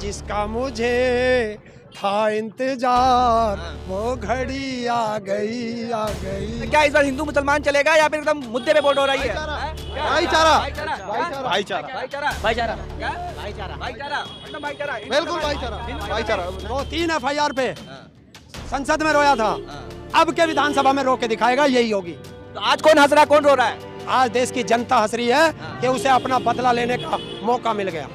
जिसका मुझे था इंतजार वो घड़ी आ गई आ गई। क्या इस बार हिंदू मुसलमान चलेगा या फिर एकदम मुद्दे पे वोट हो रही है? भाईचारा भाईचारा भाईचारा क्या? भाईचारा एकदम भाईचारा, बिल्कुल भाईचारा। 2-3 FIR पे संसद में रोया था, अब के विधानसभा में रो के दिखाएगा, यही होगी। तो आज कौन हंस रहा, कौन रो रहा है? आज देश की जनता हंस रही है कि उसे अपना बदला लेने का मौका मिल गया।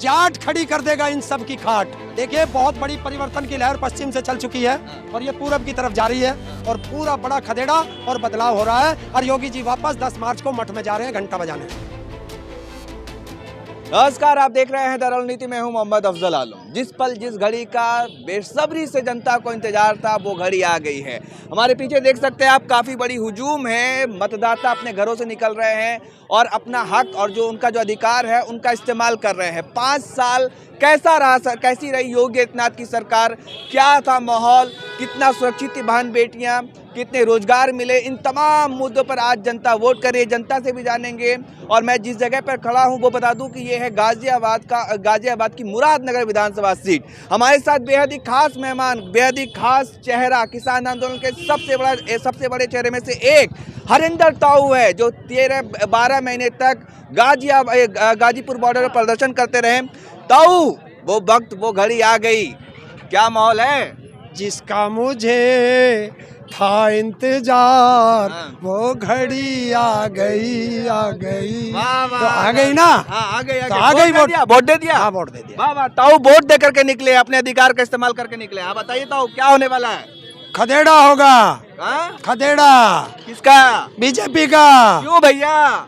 जाट खड़ी कर देगा इन सब की खाट। देखिए, बहुत बड़ी परिवर्तन की लहर पश्चिम से चल चुकी है और ये पूरब की तरफ जा रही है और पूरा बड़ा खदेड़ा और बदलाव हो रहा है। और योगी जी वापस 10 मार्च को मठ में जा रहे हैं घंटा बजाने। नमस्कार, आप देख रहे हैं द रणनीति में हूं मोहम्मद अफजल आलम। जिस पल जिस घड़ी का बेसब्री से जनता को इंतजार था वो घड़ी आ गई है। हमारे पीछे देख सकते हैं आप, काफ़ी बड़ी हुजूम है। मतदाता अपने घरों से निकल रहे हैं और अपना हक और जो उनका जो अधिकार है उनका इस्तेमाल कर रहे हैं। 5 साल कैसा रहा, कैसी रही योगी आदित्यनाथ की सरकार, क्या था माहौल, कितना सुरक्षित थी बहन बेटियाँ, कितने रोजगार मिले, इन तमाम मुद्दों पर आज जनता वोट करे। जनता से भी जानेंगे। और मैं जिस जगह पर खड़ा हूं वो बता दूं कि ये है गाजियाबाद की मुरादनगर विधानसभा सीट। हमारे साथ बेहद ही खास मेहमान, बेहद ही खास चेहरा, किसान आंदोलन के सबसे बड़े चेहरे में से एक हरिंदर ताऊ है, जो 13-12 महीने तक गाजीपुर बॉर्डर पर प्रदर्शन करते रहे। ताऊ, वो वक्त वो घड़ी आ गई, क्या माहौल है? जिसका मुझे था इंतजार वो घड़ी आ गई आ गई। तो आ गई ना? आ गई, तो आ गई। वोट दे दिया। हाँ, वोट दे दिया। वाह वाह, ताऊ वोट दे करके निकले, अपने अधिकार का इस्तेमाल करके निकले। आप बताइए ताऊ, क्या होने वाला है? खदेड़ा होगा। खदेड़ा किसका? बीजेपी का। क्यों भैया?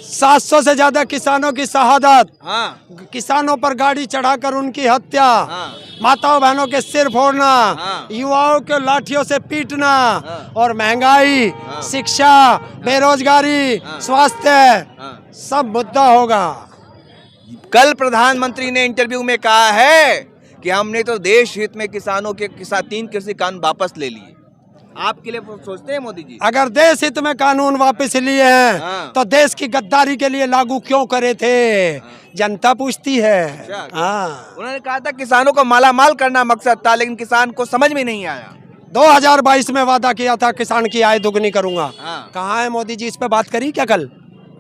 700 से ज्यादा किसानों की शहादत, हाँ, किसानों पर गाड़ी चढ़ाकर उनकी हत्या, हाँ, माताओं बहनों के सिर फोड़ना, हाँ, युवाओं के लाठियों से पीटना, हाँ, और महंगाई, हाँ, शिक्षा, बेरोजगारी, हाँ, स्वास्थ्य, हाँ। सब मुद्दा होगा। कल प्रधानमंत्री ने इंटरव्यू में कहा है कि हमने तो देश हित में किसानों के 3 कृषि कानून वापस ले लिए। आपके लिए सोचते हैं मोदी जी? अगर देश हित में कानून वापस लिए हैं, हाँ, तो देश की गद्दारी के लिए लागू क्यों करे थे? जनता पूछती है। अच्छा। हाँ, उन्होंने कहा था किसानों को मालामाल करना मकसद था, लेकिन किसान को समझ में नहीं आया। 2022 में वादा किया था किसान की आय दुगनी करूंगा। हाँ, कहाँ है मोदी जी? इस पे बात करी क्या कल?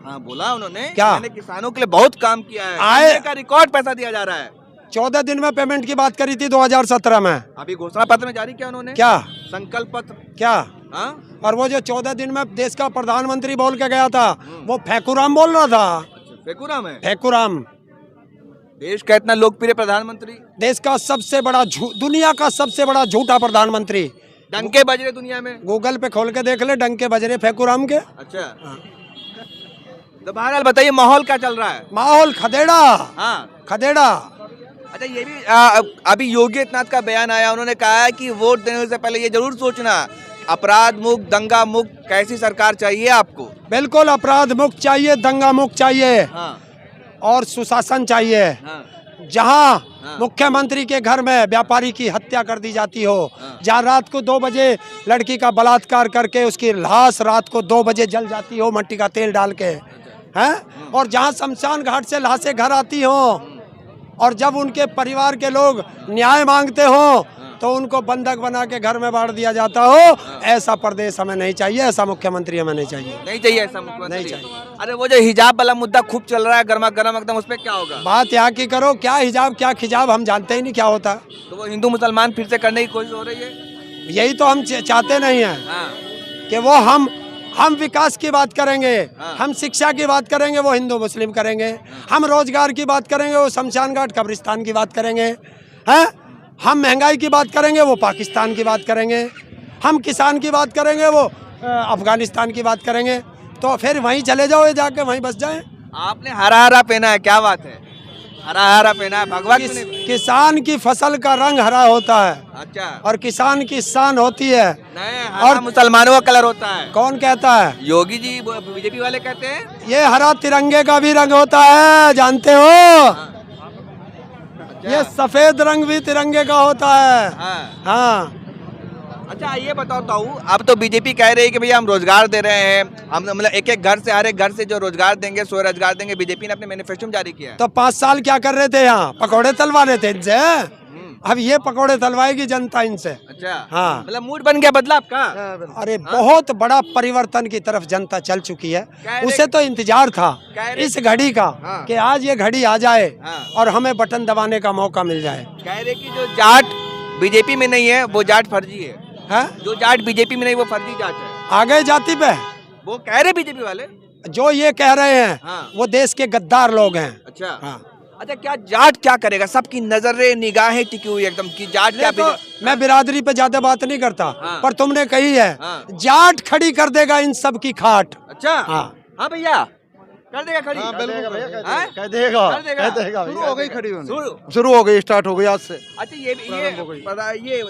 हाँ, बोला उन्होंने, क्या? मैंने किसानों के लिए बहुत काम किया है, आए का रिकॉर्ड पैसा दिया जा रहा है। 14 दिन में पेमेंट की बात करी थी 2017 में। अभी घोषणा पत्र में जारी किया उन्होंने। क्या? संकल्प पत्र। क्या? हाँ? और वो जो 14 दिन में देश का प्रधानमंत्री बोल के गया था, वो फेकुराम बोल रहा था। फेकुराम है? फेकुराम देश का इतना लोकप्रिय प्रधानमंत्री, देश का सबसे बड़ा दुनिया का सबसे बड़ा झूठा प्रधानमंत्री। डंके बज रहे दुनिया में। गूगल पे खोल के देख ले, डंके बज रहे फेकुराम के। अच्छा, तो बहरहाल बताइए माहौल क्या चल रहा है? माहौल खदेड़ा। हाँ, खदेड़ा। अच्छा, ये भी अभी योगी आदित्यनाथ का बयान आया, उन्होंने कहा है कि वोट देने से पहले ये जरूर सोचना, अपराध मुक्त, दंगा मुक्त कैसी सरकार चाहिए आपको? बिल्कुल अपराध मुक्त चाहिए, दंगा मुक्त चाहिए, हाँ, और सुशासन चाहिए। हाँ, जहाँ हाँ, मुख्यमंत्री के घर में व्यापारी की हत्या कर दी जाती हो, हाँ, जहाँ रात को 2 बजे लड़की का बलात्कार करके उसकी लाश रात को 2 बजे जल जाती हो मट्टी का तेल डाल के, हैं? और जहाँ शमशान घाट से लाशें घर आती हो, और जब उनके परिवार के लोग न्याय मांगते हो तो उनको बंधक बना के घर में बांट दिया जाता हो, ऐसा प्रदेश हमें नहीं चाहिए, ऐसा मुख्यमंत्री हमें नहीं चाहिए। नहीं चाहिए ऐसा मुख्यमंत्री? नहीं चाहिए। अरे वो जो हिजाब वाला मुद्दा खूब चल रहा है गर्मा गर्म एकदम, उस पर क्या होगा? बात यहाँ की करो, क्या हिजाब क्या खिजाब हम जानते ही नहीं क्या होता। तो वो हिंदू मुसलमान फिर से करने की कोशिश हो रही है। यही तो हम चाहते नहीं हैं। हाँ, कि वो हम विकास की बात करेंगे, हाँ, हम शिक्षा की बात करेंगे, वो हिंदू मुस्लिम करेंगे, हम रोजगार की बात करेंगे, वो शमशान घाट कब्रिस्तान की बात करेंगे, हैं? हम महंगाई की बात करेंगे, वो पाकिस्तान की बात करेंगे, हम किसान की बात करेंगे, वो अफगानिस्तान की बात करेंगे। तो फिर वहीं चले जाओ, ये जाके वहीं बस जाएं। आपने हरा हरा पहना है, क्या बात है? हरा हरा पहना है, भगवा क्यों नहीं? किसान की फसल का रंग हरा होता है, अच्छा, और किसान की शान होती है। नहीं, हरा मुसलमानों का कलर होता है। कौन कहता है? योगी जी, बीजेपी वाले कहते हैं। ये हरा तिरंगे का भी रंग होता है, जानते हो? ये सफेद रंग भी तिरंगे का होता है। हाँ, हाँ, अच्छा ये बताओ ताऊ, अब तो बीजेपी कह रही है कि भैया हम रोजगार दे रहे हैं, हम मतलब एक एक घर से, हर एक घर से जो रोजगार देंगे, स्वरोजगार देंगे। बीजेपी ने अपने मैनिफेस्टो में जारी किया है। तो 5 साल क्या कर रहे थे यहाँ? पकौड़े तलवा रहे थे इनसे। अब ये पकौड़े तलवाएगी जनता इनसे। अच्छा हाँ। मतलब मूड बन गया, बदला आपका? अरे बहुत बड़ा परिवर्तन की तरफ जनता चल चुकी है। उसे तो इंतजार था इस घड़ी का हाँ। कि आज ये घड़ी आ जाए हाँ। और हमें बटन दबाने का मौका मिल जाए। कह रहे कि जो जाट बीजेपी में नहीं है वो जाट फर्जी है। है? जो जाट बीजेपी में नहीं वो फर्जी जाट है, आ गए जाति पे। वो कह रहे बीजेपी वाले। जो ये कह रहे हैं हाँ। वो देश के गद्दार लोग हैं। अच्छा हाँ। अच्छा, क्या जाट क्या करेगा? सबकी नजरें निगाहें टिकी हुई एकदम कि जाट क्या तो मैं बिरादरी पे ज्यादा बात नहीं करता। हाँ। पर तुमने कही है हाँ। जाट खड़ी कर देगा इन सब की खाट। अच्छा हाँ। हाँ भैया कर देगा खड़ी? हाँ, बिल्कुल हाँ? कह देगा, कर देगा? कह देगा। शुरू हो गई खड़ी होने, शुरू शुरू हो गई, स्टार्ट हो गई आज से। अच्छा ये प्रारंभ हो गई। पता ये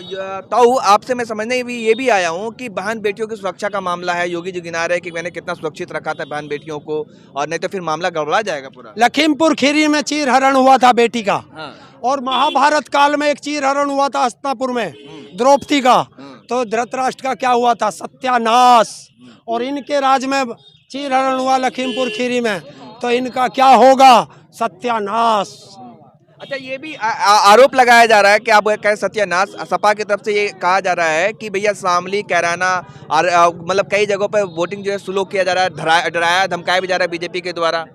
ताऊ आपसे मैं समझने भी ये भी आया हूँ कि बहन बेटियों की सुरक्षा का मामला है। योगी जी गिना रहे हैं कि मैंने कितना सुरक्षित रखा था बहन बेटियों को, और नहीं तो फिर मामला गड़बड़ा जाएगा पूरा। लखीमपुर खीरी में चीर हरण हुआ था बेटी का, हाँ। और महाभारत काल में एक चीर हरण हुआ था हस्तिनापुर में द्रौपदी का। तो धृतराष्ट्र का क्या हुआ था? सत्यानाश। और इनके राज में चीर हरण हुआ लखीमपुर खीरी में, तो इनका क्या होगा? सत्यानाश। अच्छा ये भी आरोप लगाया जा रहा है कि आप कह सत्यानाश, सपा की तरफ से ये कहा जा रहा है कि भैया शामली, कैराना और मतलब कई जगहों पर वोटिंग जो है स्लो किया जा रहा है, डराया धमकाया भी जा रहा है बीजेपी के द्वारा।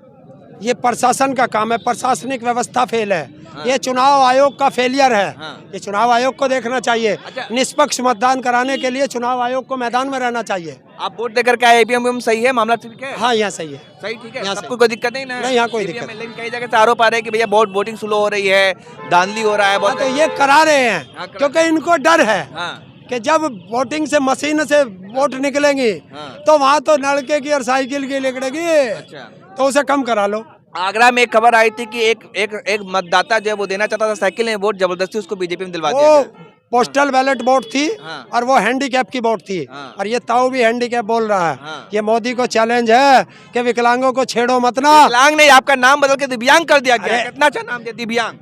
ये प्रशासन का काम है, प्रशासनिक व्यवस्था फेल है। ये चुनाव आयोग का फेलियर है। ये चुनाव आयोग को देखना चाहिए। अच्छा। निष्पक्ष मतदान कराने के लिए चुनाव आयोग को मैदान में रहना चाहिए। आप वोट देकर क्या ईवीएम सही है? मामला ठीक है? हाँ, यहाँ सही है। सही ठीक है, यहाँ सबको सही। कोई दिक्कत नहीं ना? नहीं, यहाँ कोई EVM दिक्कत में, लेकिन कई जगह से आरोप आ रहे हैं कि भैया बहुत वोटिंग स्लो हो रही है, धांधली हो रहा है हाँ, बहुत। तो ये करा रहे हाँ, हैं करा- क्योंकि इनको डर है हाँ कि जब वोटिंग से मशीन से वोट निकलेंगी हाँ। तो वहाँ तो नलके की और साइकिल की निकलेगी, अच्छा। तो उसे कम करा लो। आगरा में एक खबर आई थी कि एक मतदाता जो है वो देना चाहता था साइकिल में वोट, जबरदस्ती उसको बीजेपी में दिलवा दिया वो गया। पोस्टल बैलेट वोट थी हाँ। और वो हैंडीकैप की वोट थी। हाँ। और ये ताऊ भी हैंडीकैप बोल रहा है। हाँ। ये मोदी को चैलेंज है कि विकलांगों को छेड़ो मत ना। विकलांग नहीं, आपका नाम बदल के दिव्यांग कर दिया गया। अरे- कितना अच्छा नाम दिया, दिव्यांग।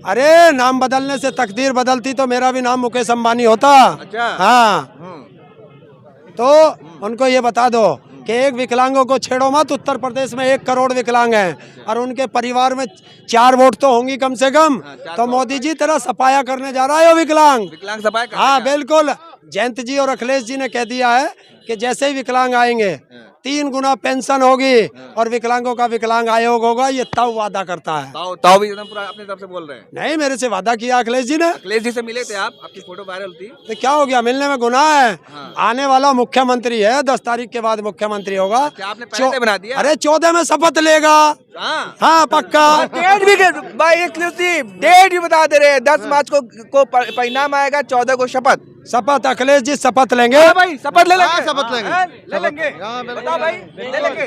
अरे नाम बदलने से तकदीर बदलती तो मेरा भी नाम मुकेश अंबानी होता। अच्छा। हाँ, तो उनको ये बता दो कि एक विकलांगों को छेड़ो मत। उत्तर प्रदेश में 1 करोड़ विकलांग हैं और उनके परिवार में 4 वोट तो होंगी कम से कम। तो मोदी जी तेरा सफाया करने जा रहा है वो विकलांग। विकलांग सफाई कर हाँ देगा। बिल्कुल। जयंत जी और अखिलेश जी ने कह दिया है कि जैसे ही विकलांग आएंगे 3 गुना पेंशन होगी और विकलांगों का विकलांग आयोग होगा। ये तब वादा करता है। ताऊ भी एकदम पूरा अपनी तरफ से बोल रहे हैं। नहीं, मेरे से वादा किया अखिलेश जी ने। अखिलेश जी से मिले थे आप, आपकी फोटो वायरल थी। तो क्या हो गया? मिलने में गुनाह है? हाँ। आने वाला मुख्यमंत्री है, 10 तारीख के बाद मुख्यमंत्री होगा। क्या आपने पहले से बना दिया? अरे 14 में शपथ लेगा। हाँ। हाँ पक्का। डेट भी भाई एक्सक्लूसिव डेट भी बता दे रहे हैं। 10 मार्च को परिणाम आएगा, 14 को शपथ। शपथ अखिलेश जी शपथ लेंगे। हाँ भाई शपथ ले लेंगे। हाँ, शपथ लेंगे। हाँ, ले लेंगे। हाँ, बिल्कुल। बताओ भाई, ले लेंगे।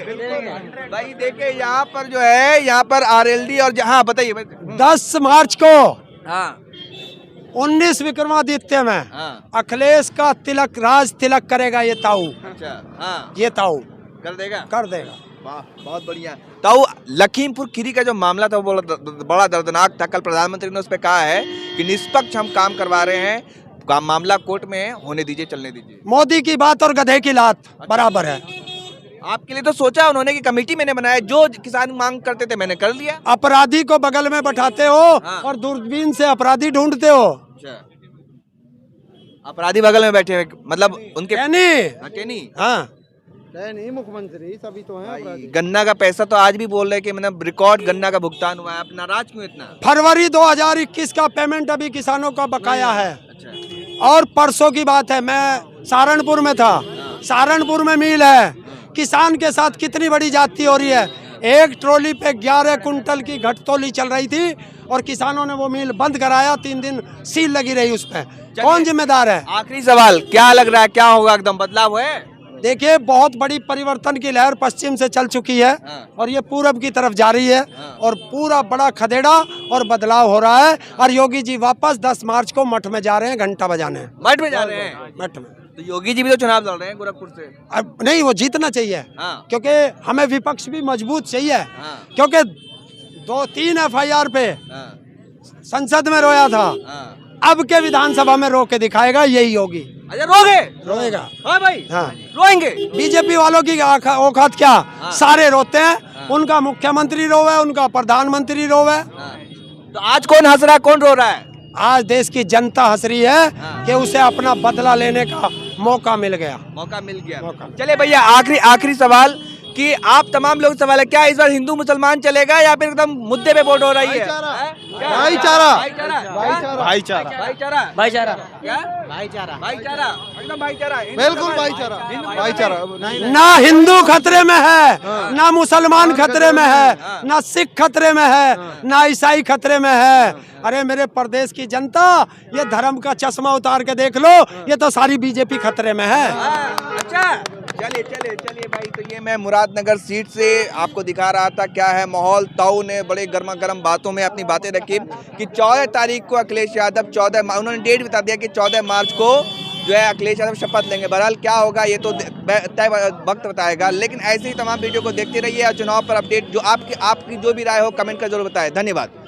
भाई देखिए यहाँ पर जो है, यहाँ पर आरएलडी और हाँ बताइए। 10 मार्च को हाँ 19 विक्रमादित्य में हाँ अखिलेश का तिलक, राज तिलक करेगा ये ताऊ। अच्छा हाँ ये ताऊ कर देगा। कर देगा। वाह बहुत बढ़िया। ताऊ लखीमपुर खीरी का जो मामला था वो बड़ा दर्दनाक था। कल प्रधानमंत्री ने उस पर कहा है कि निष्पक्ष हम काम करवा रहे हैं, मामला कोर्ट में है, होने दीजिए, चलने दीजिए। मोदी की बात और गधे की लात बराबर है। आपके लिए तो सोचा उन्होंने कि कमेटी मैंने बनाया, जो किसान मांग करते थे मैंने कर लिया। अपराधी को बगल में बैठाते हो हाँ। और दूरबीन से अपराधी ढूंढते हो। अच्छा अपराधी बगल में बैठे हुए, मतलब उनके नहीं। हाँ नहीं, मुख्यमंत्री सभी तो हैं अपराधी। गन्ना का पैसा तो आज भी बोल रहे हैं कि मतलब रिकॉर्ड गन्ना का भुगतान हुआ है। आप नाराज क्यों इतना? फरवरी 2021 का पेमेंट अभी किसानों का बकाया है। अच्छा और परसों की बात है, मैं सहारनपुर में था। सहारनपुर में मिल है। किसान के साथ कितनी बड़ी जाती हो रही है। एक ट्रॉली पे 11 कुंटल की घटतौली चल रही थी और किसानों ने वो मिल बंद कराया। 3 दिन सील लगी रही उस पे। कौन जिम्मेदार है? आखिरी सवाल, क्या लग रहा है, क्या होगा? एकदम बदलाव है? देखिए बहुत बड़ी परिवर्तन की लहर पश्चिम से चल चुकी है और ये पूरब की तरफ जा रही है और पूरा बड़ा खदेड़ा और बदलाव हो रहा है। और योगी जी वापस 10 मार्च को मठ में जा रहे हैं घंटा बजाने। मठ में जा रहे हैं? मठ में। तो योगी जी भी तो चुनाव लड़ रहे हैं गोरखपुर से। अब नहीं, वो जीतना चाहिए हाँ। क्योंकि हमें विपक्ष भी मजबूत चाहिए। हाँ। क्योंकि 2-3 FIR पे हाँ। संसद में रोया था। हाँ। अब के विधानसभा में रो के दिखाएगा, यही होगी। अच्छा रोगे? रोएगा। हाँ भाई, हाँ। रोएंगे। बीजेपी वालों की औकात क्या, सारे रोते हैं। उनका मुख्यमंत्री रोवे, उनका प्रधानमंत्री रोवे। तो आज कौन हंस रहा है, कौन रो रहा है? आज देश की जनता हंस रही है कि उसे अपना बदला लेने का मौका मिल गया। मौका मिल गया। चले भैया, आखिरी सवाल कि आप तमाम लोग सवाल है, क्या इस बार हिंदू मुसलमान चलेगा या फिर एकदम मुद्दे पे वोट हो रही है? भाईचारा एकदम भाईचारा, बिल्कुल भाईचारा, भाईचारा। ना हिंदू खतरे में है, ना मुसलमान खतरे में है, ना सिख खतरे में है, ना ईसाई खतरे में है। अरे मेरे प्रदेश की जनता, ये धर्म का चश्मा उतार के देख लो, ये तो सारी बीजेपी खतरे में है। अच्छा, चलिए भाई। तो ये मैं मुरादनगर सीट से आपको दिखा रहा था क्या है माहौल। ताऊ ने बड़े गर्मा गर्म बातों में अपनी बातें रखी कि 14 तारीख को अखिलेश यादव उन्होंने डेट बता दिया कि 14 मार्च को जो है अखिलेश यादव शपथ लेंगे। बहरहाल क्या होगा ये तो तय वक्त बताएगा, लेकिन ऐसे ही तमाम वीडियो को देखते रहिए और चुनाव पर अपडेट जो आपकी जो भी राय हो कमेंट कर जरूर बताएं। धन्यवाद।